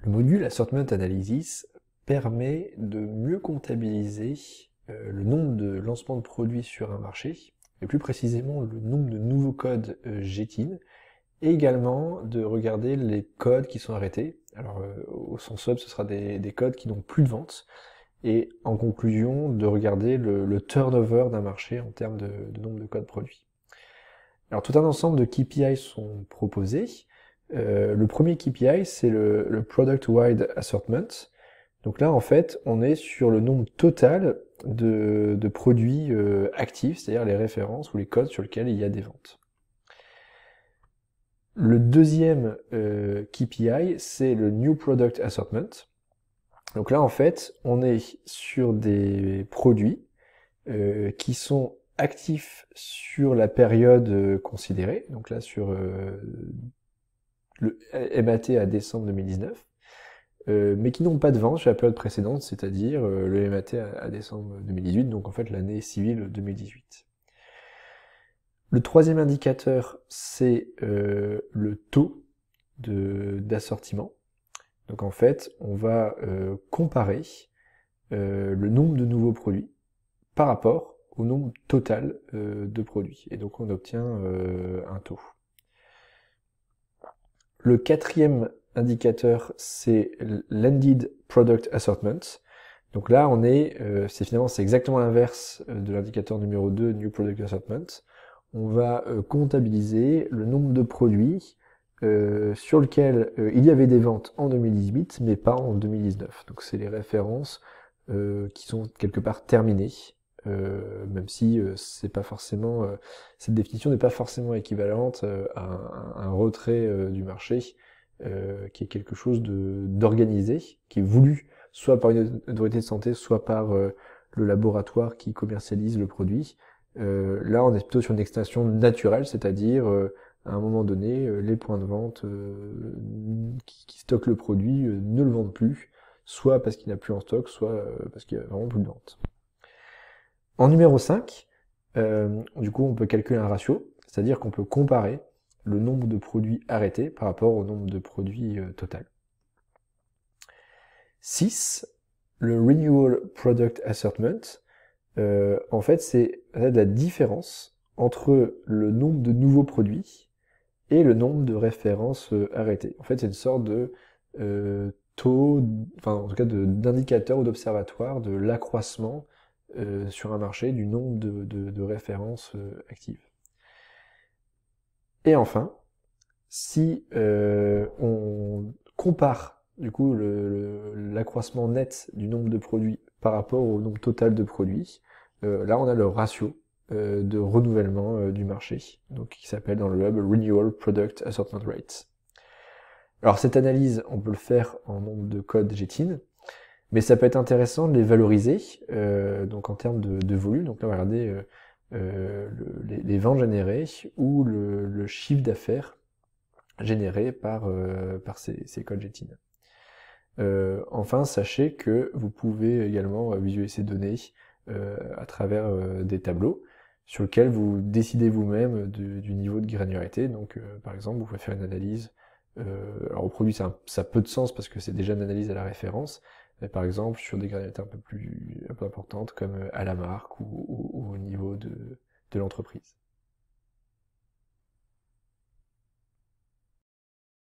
Le module Assortment Analysis permet de mieux comptabiliser le nombre de lancements de produits sur un marché, et plus précisément le nombre de nouveaux codes GTIN, et également de regarder les codes qui sont arrêtés. Alors au sens web, ce sera des codes qui n'ont plus de vente, et en conclusion, de regarder le turnover d'un marché en termes de nombre de codes produits. Alors tout un ensemble de KPI sont proposés. Le premier KPI, c'est le Product Wide Assortment. Donc là, en fait, on est sur le nombre total de produits actifs, c'est-à-dire les références ou les codes sur lesquels il y a des ventes. Le deuxième KPI, c'est le New Product Assortment. Donc là, en fait, on est sur des produits qui sont actifs sur la période considérée, donc là sur le MAT à décembre 2019, mais qui n'ont pas de vente sur la période précédente, c'est-à-dire le MAT à décembre 2018, donc en fait l'année civile 2018. Le troisième indicateur, c'est le taux d'assortiment. Donc en fait, on va comparer le nombre de nouveaux produits par rapport au nombre total de produits. Et donc on obtient un taux. Le quatrième indicateur, c'est l'Ended Product Assortment. Donc là, on est, c'est exactement l'inverse de l'indicateur numéro 2, New Product Assortment. On va comptabiliser le nombre de produits sur lequel il y avait des ventes en 2018, mais pas en 2019. Donc c'est les références qui sont quelque part terminées, même si c'est pas forcément, cette définition n'est pas forcément équivalente à un retrait du marché, qui est quelque chose d'organisé, qui est voulu soit par une autorité de santé, soit par le laboratoire qui commercialise le produit. Là, on est plutôt sur une extinction naturelle, c'est-à-dire à un moment donné, les points de vente qui stockent le produit ne le vendent plus, soit parce qu'il n'a plus en stock, soit parce qu'il n'y a vraiment plus de vente. En numéro 5, du coup, on peut calculer un ratio, c'est-à-dire qu'on peut comparer le nombre de produits arrêtés par rapport au nombre de produits total. 6, le Renewal Product Assortment. En fait, c'est la différence entre le nombre de nouveaux produits et le nombre de références arrêtées. En fait, c'est une sorte de taux, enfin en tout cas d'indicateur ou d'observatoire de l'accroissement sur un marché du nombre de références actives. Et enfin, si on compare du coup l'accroissement net du nombre de produits par rapport au nombre total de produits, là on a le ratio de renouvellement du marché, donc qui s'appelle dans le web Renewal Product Assortment Rate. Alors cette analyse, on peut le faire en nombre de codes GTIN, mais ça peut être intéressant de les valoriser, donc en termes de volume. Donc là, on va regarder les ventes générées ou le chiffre d'affaires généré par ces codes GTIN. Enfin, sachez que vous pouvez également visualiser ces données à travers des tableaux sur lesquels vous décidez vous-même du niveau de granularité. Donc, par exemple, vous pouvez faire une analyse. Alors au produit, ça a peu de sens parce que c'est déjà une analyse à la référence. Mais par exemple, sur des granularités un peu importantes, comme à la marque ou au niveau de l'entreprise.